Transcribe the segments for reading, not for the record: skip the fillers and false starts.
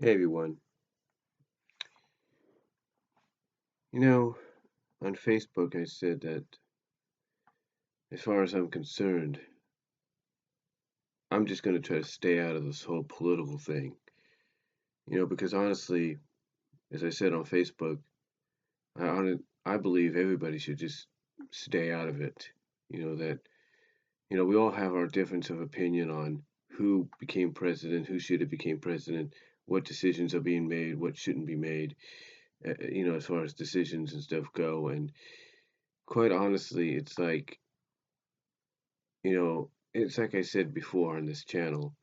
Hey everyone. You know, on Facebook I said that as far as I'm concerned, I'm just going to try to stay out of this whole political thing. Because honestly, as I said on Facebook, I believe everybody should just stay out of it. We all have our difference of opinion on who became president, who should have became president, what decisions are being made, what shouldn't be made, as far as decisions and stuff go. And quite honestly, it's like I said before on this channel,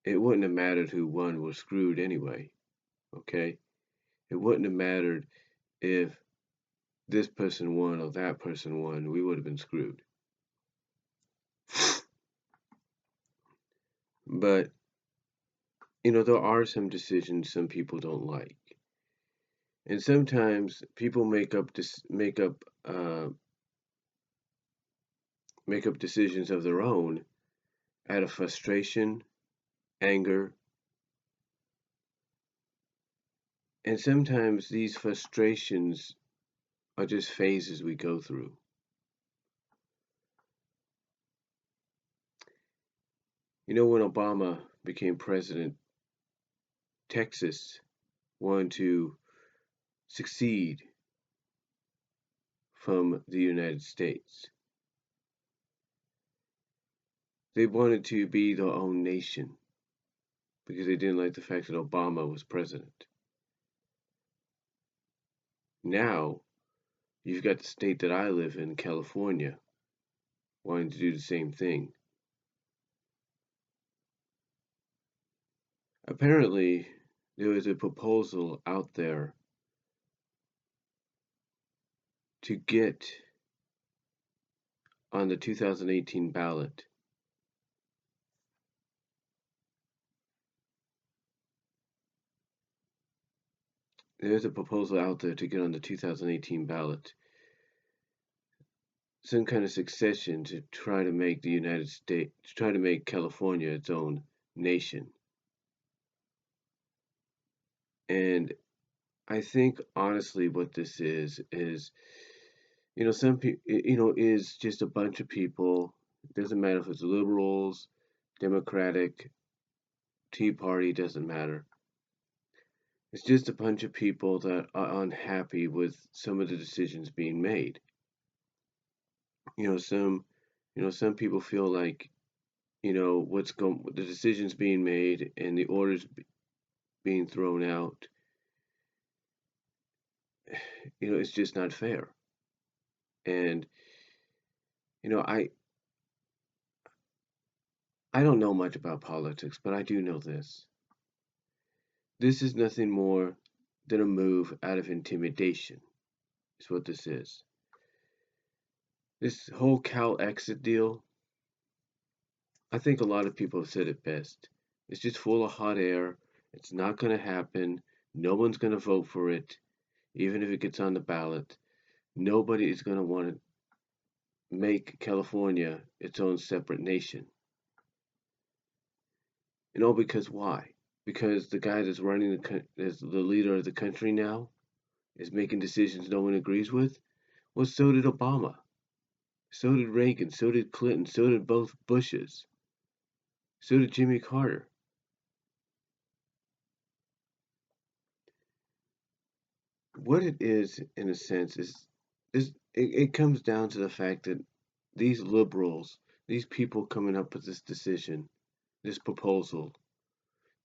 it wouldn't have mattered who won was screwed anyway, okay? It wouldn't have mattered if this person won or that person won, we would have been screwed. But, there are some decisions some people don't like. And sometimes people make up decisions of their own out of frustration, anger, and sometimes these frustrations are just phases we go through. When Obama became president, Texas wanted to secede from the United States. They wanted to be their own nation because they didn't like the fact that Obama was president. Now, you've got the state that I live in, California, wanting to do the same thing. Apparently, there is a proposal out there to get on the 2018 ballot there's a proposal out there to get on the 2018 ballot some kind of succession to try to make the United States, to try to make California its own nation. And I think honestly what this is, some people, is just a bunch of people. It doesn't matter if it's liberals, Democratic, Tea Party, doesn't matter. It's just a bunch of people that are unhappy with some of the decisions being made. Some people feel like, the decisions being made and the orders being thrown out, it's just not fair. And, you know, I, I don't know much about politics, but I do know this. This is nothing more than a move out of intimidation, is what this is. This whole CalExit deal, I think a lot of people have said it best. It's just full of hot air. It's not going to happen. No one's going to vote for it, even if it gets on the ballot. Nobody is going to want to make California its own separate nation. And all because why? Because the guy that's running as the leader of the country now is making decisions no one agrees with? Well, so did Obama. So did Reagan. So did Clinton. So did both Bushes. So did Jimmy Carter. What it is, in a sense, it comes down to the fact that these liberals, these people coming up with this decision, this proposal,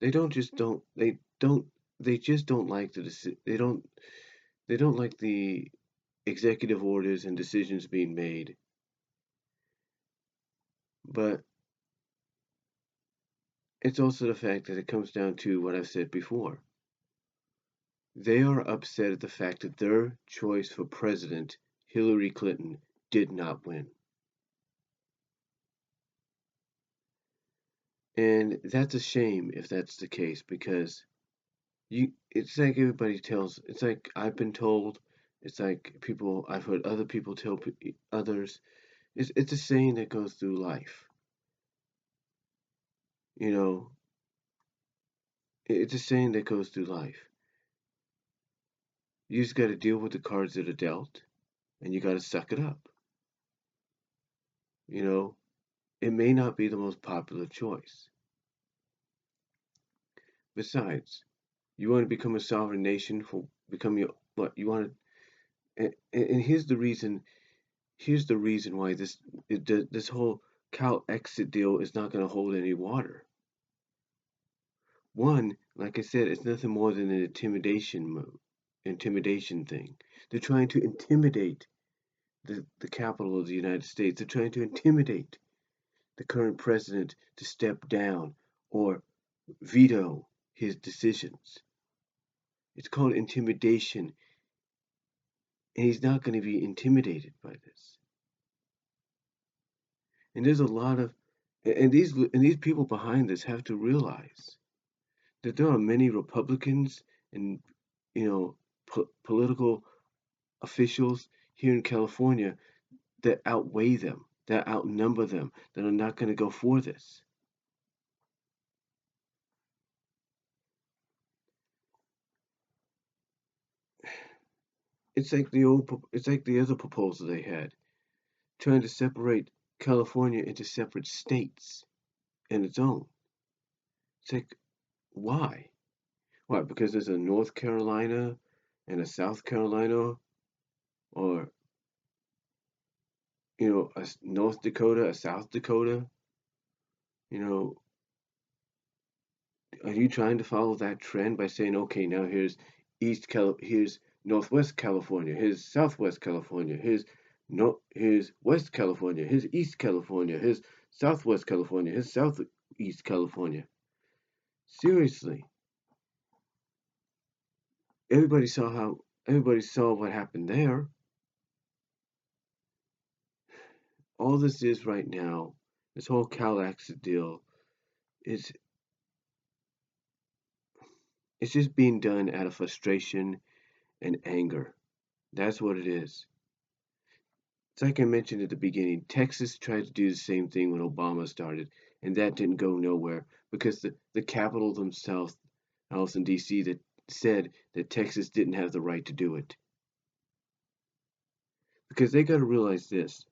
they just don't like they don't like the executive orders and decisions being made. But it's also the fact that it comes down to what I've said before. They are upset at the fact that their choice for president, Hillary Clinton, did not win. And that's a shame if that's the case, because it's like it's like I've been told, it's like I've heard other people tell others. It's a saying that goes through life. You know, It's a saying that goes through life. You just got to deal with the cards that are dealt, and you got to suck it up. You know, it may not be the most popular choice. Besides, you want to become a sovereign nation for become your what you want to, and here's the reason. Here's the reason why this whole CalExit deal is not going to hold any water. One, like I said, it's nothing more than an intimidation thing. They're trying to intimidate the capital of the United States. They're trying to intimidate the current president to step down or veto his decisions. It's called intimidation, and he's not going to be intimidated by this. And there's a lot of and these people behind this have to realize that there are many Republicans and political officials here in California that outweigh them, that outnumber them, that are not going to go for this. It's like the other proposal they had, trying to separate California into separate states in its own. It's like, why? Why? Because there's a North Carolina and a South Carolina, or a North Dakota, a South Dakota. You know, are you trying to follow that trend by saying, okay, now here's Northwest California, here's Southwest California, here's West California, here's East California, here's Southwest California, here's Southeast California. Seriously, everybody saw what happened there. All this is right now, this whole CalExit deal, is it's just being done out of frustration and anger. That's what it is. It's like I mentioned at the beginning, Texas tried to do the same thing when Obama started, and that didn't go nowhere because the capital themselves, House in DC, that said that Texas didn't have the right to do it. Because they got to realize this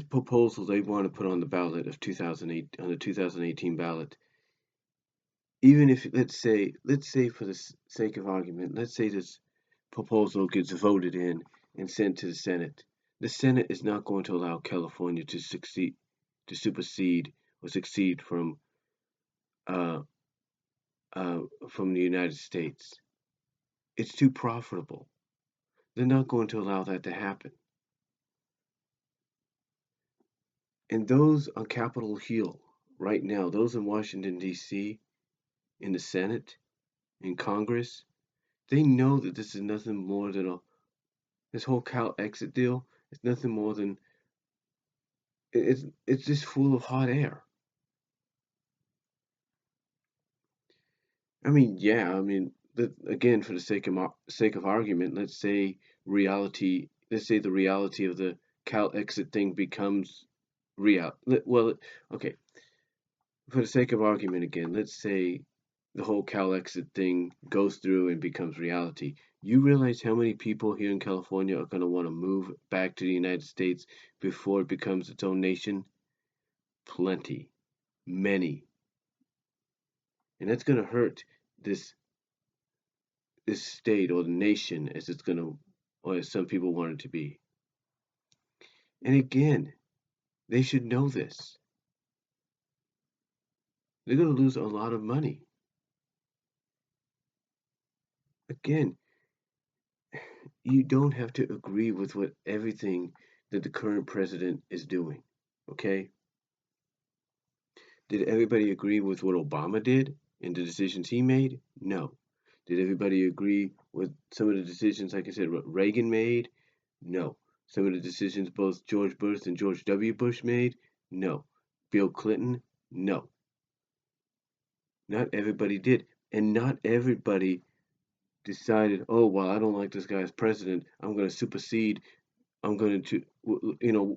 proposal they want to put on the ballot of 2008 on the 2018 ballot, even if let's say for the sake of argument, let's say this proposal gets voted in and sent to the Senate is not going to allow California to supersede or succeed uh, from the United States. It's too profitable. They're not going to allow that to happen. And those on Capitol Hill right now, those in Washington, D.C., in the Senate, in Congress, they know that this is nothing more than this whole CalExit deal is nothing more than it's just full of hot air. I mean, yeah, I mean, again, for the sake of argument, let's say the reality of the CalExit thing becomes real. Well, okay, for the sake of argument again, let's say the whole CalExit thing goes through and becomes reality. You realize how many people here in California are going to want to move back to the United States before it becomes its own nation? Plenty. Many. And that's going to hurt this this state or the nation as it's going to, or as some people want it to be. And again, they should know this. They're going to lose a lot of money. Again, you don't have to agree with what everything that the current president is doing. Okay? Did everybody agree with what Obama did and the decisions he made? No. Did everybody agree with some of the decisions, like I said, what Reagan made? No. Some of the decisions both George Bush and George W. Bush made? No. Bill Clinton? No. Not everybody did. And not everybody decided, oh, well, I don't like this guy as president. I'm going to supersede. I'm going to,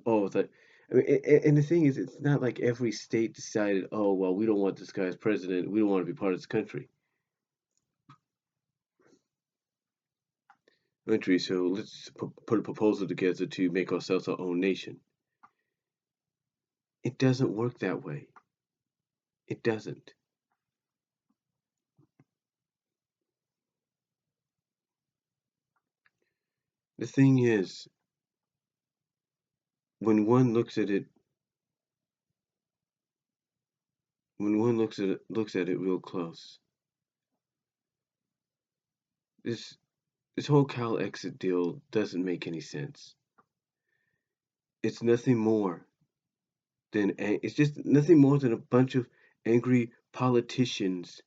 oh, that. I mean, and the thing is, it's not like every state decided, oh, well, we don't want this guy as president. We don't want to be part of this country. So let's put a proposal together to make ourselves our own nation. It doesn't work that way. It doesn't. The thing is, when one looks at it, looks at it real close, this this whole CalExit deal doesn't make any sense. It's nothing more it's just nothing more than a bunch of angry politicians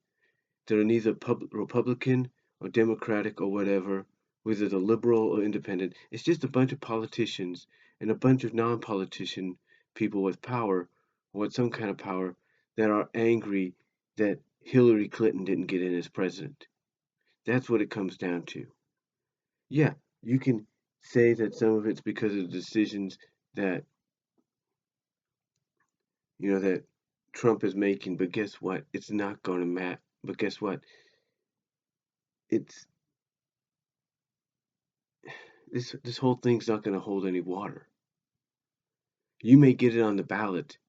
that are neither Republican or Democratic or whatever, whether they're liberal or independent. It's just a bunch of politicians and a bunch of non-politician people with power or with some kind of power that are angry that Hillary Clinton didn't get in as president. That's what it comes down to. Yeah, you can say that some of it's because of the decisions that that Trump is making, but guess what? It's not going to matter. But guess what? It's this whole thing's not going to hold any water. You may get it on the ballot,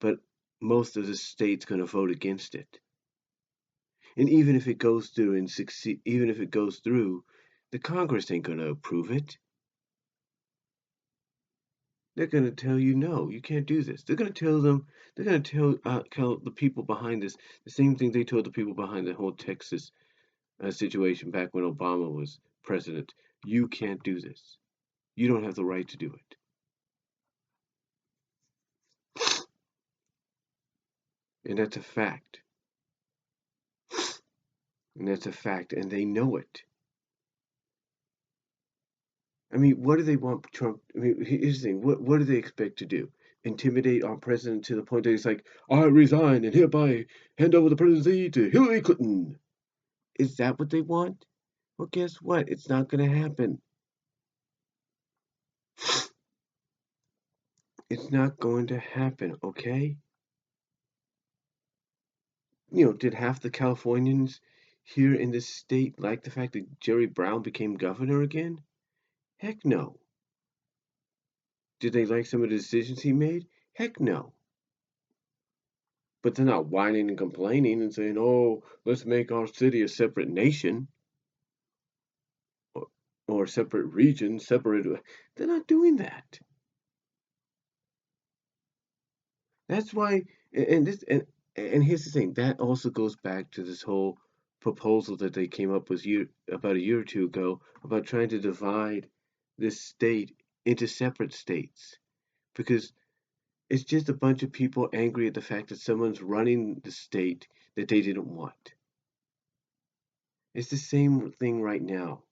but most of the state's going to vote against it. And even if it goes through and succeed, even if it goes through, the Congress ain't going to approve it. They're going to tell you no, you can't do this. They're going to tell them. They're going to tell the people behind this the same thing they told the people behind the whole Texas situation back when Obama was president. You can't do this. You don't have the right to do it. And that's a fact. And that's a fact. And they know it. I mean, what do they want Trump? I mean, here's the thing. What do they expect to do? Intimidate our president to the point that he's like, I resign and hereby hand over the presidency to Hillary Clinton. Is that what they want? Well, guess what? It's not going to happen. It's not going to happen, okay? Did half the Californians here in this state like the fact that Jerry Brown became governor again? Heck no. Did they like some of the decisions he made? Heck no. But they're not whining and complaining and saying, oh, let's make our city a separate nation or, or a separate region, separate. They're not doing that. That's why, and here's the thing. That also goes back to this whole proposal that they came up with about a year or two ago about trying to divide this state into separate states because it's just a bunch of people angry at the fact that someone's running the state that they didn't want. It's the same thing right now.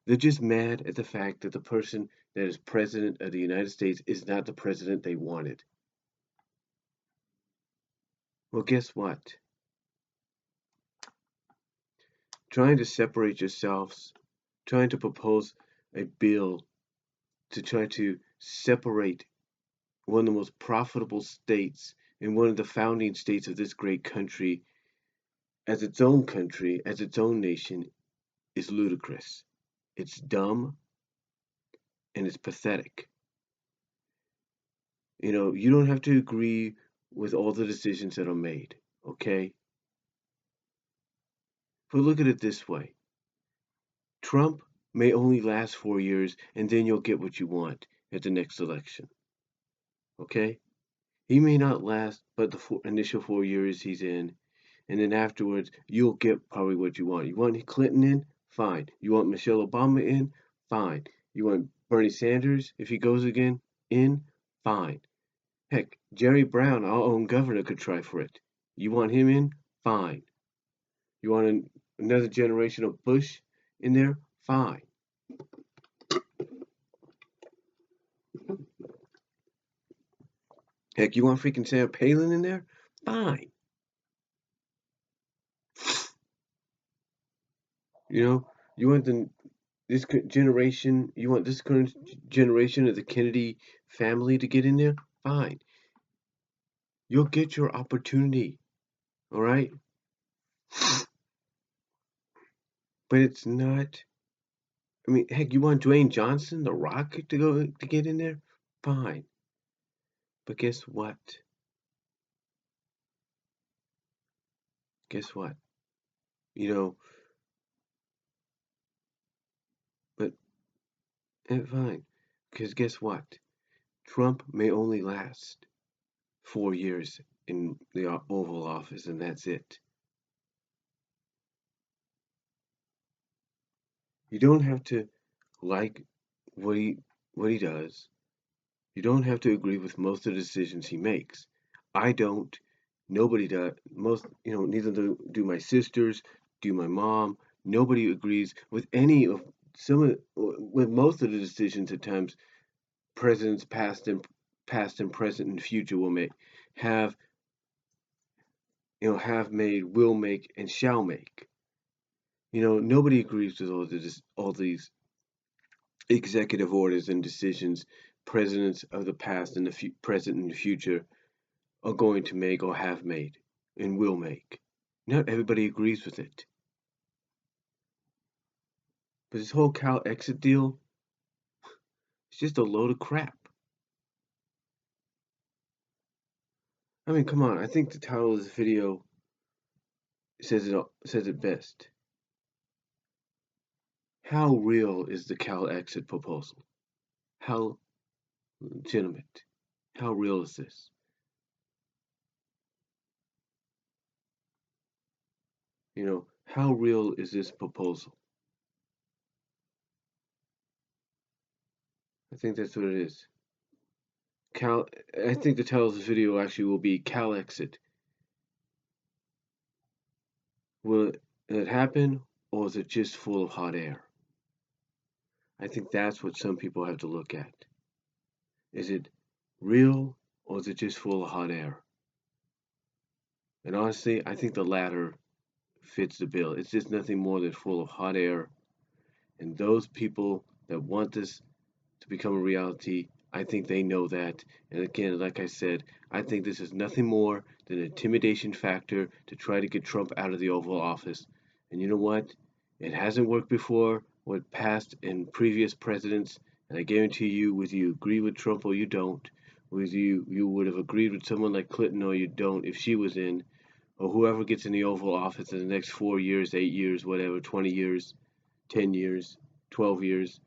They're just mad at the fact that the person that is president of the United States is not the president they wanted. Well, guess what? Trying to separate yourselves, trying to propose a bill to try to separate one of the most profitable states and one of the founding states of this great country as its own nation, is ludicrous. It's dumb and it's pathetic. You don't have to agree with all the decisions that are made, okay? But look at it this way. Trump may only last 4 years and then you'll get what you want at the next election, okay? He may not last but the initial 4 years he's in, and then afterwards you'll get probably what you want. You want Clinton in? Fine. You want Michelle Obama in? Fine. You want Bernie Sanders, if he goes again, in? Fine. Heck, Jerry Brown, our own governor, could try for it. You want him in? Fine. You want another generation of Bush in there? Fine. Heck, you want freaking Sarah Palin in there? Fine. You want this generation, you want this current generation of the Kennedy family to get in there, fine. You'll get your opportunity, all right? But it's not. I mean, heck, you want Dwayne Johnson, The Rock, to get in there? Fine. But guess what? Guess what? You know, but fine. Because guess what? Trump may only last 4 years in the Oval Office, and that's it. You don't have to like what he what he does. You don't have to agree with most of the decisions he makes. I don't. Nobody does. Neither do my sisters, do my mom. Nobody agrees with any of with most of the decisions. At times, presidents past and present and future will make, have have made, will make, and shall make. Nobody agrees with all these executive orders and decisions presidents of the past and the present and the future are going to make or have made and will make. Not everybody agrees with it. But this whole CalExit deal is just a load of crap. I mean, come on. I think the title of this video says it best. How real is the CalExit proposal? How legitimate? How real is this? How real is this proposal? I think that's what it is. Cal, I think the title of this video actually will be CalExit. Will it happen, or is it just full of hot air? I think that's what some people have to look at. Is it real, or is it just full of hot air? And honestly, I think the latter fits the bill. It's just nothing more than full of hot air. And those people that want this to become a reality, I think they know that. And again, like I said, I think this is nothing more than an intimidation factor to try to get Trump out of the Oval Office. And you know what? It hasn't worked before with past and previous presidents. And I guarantee you, whether you agree with Trump or you don't, whether you would have agreed with someone like Clinton or you don't if she was in, or whoever gets in the Oval Office in the next 4 years, 8 years, whatever, 20 years, 10 years, 12 years,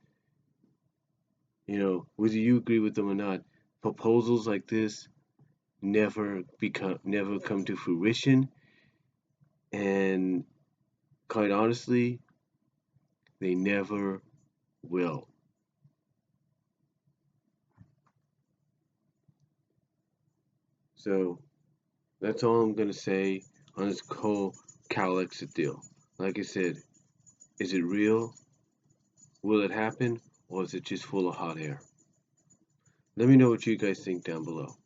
whether you agree with them or not, proposals like this never come to fruition, and quite honestly, they never will. So that's all I'm gonna say on this whole CalExit deal. Like I said, is it real? Will it happen? Or is it just full of hot air? Let me know what you guys think down below.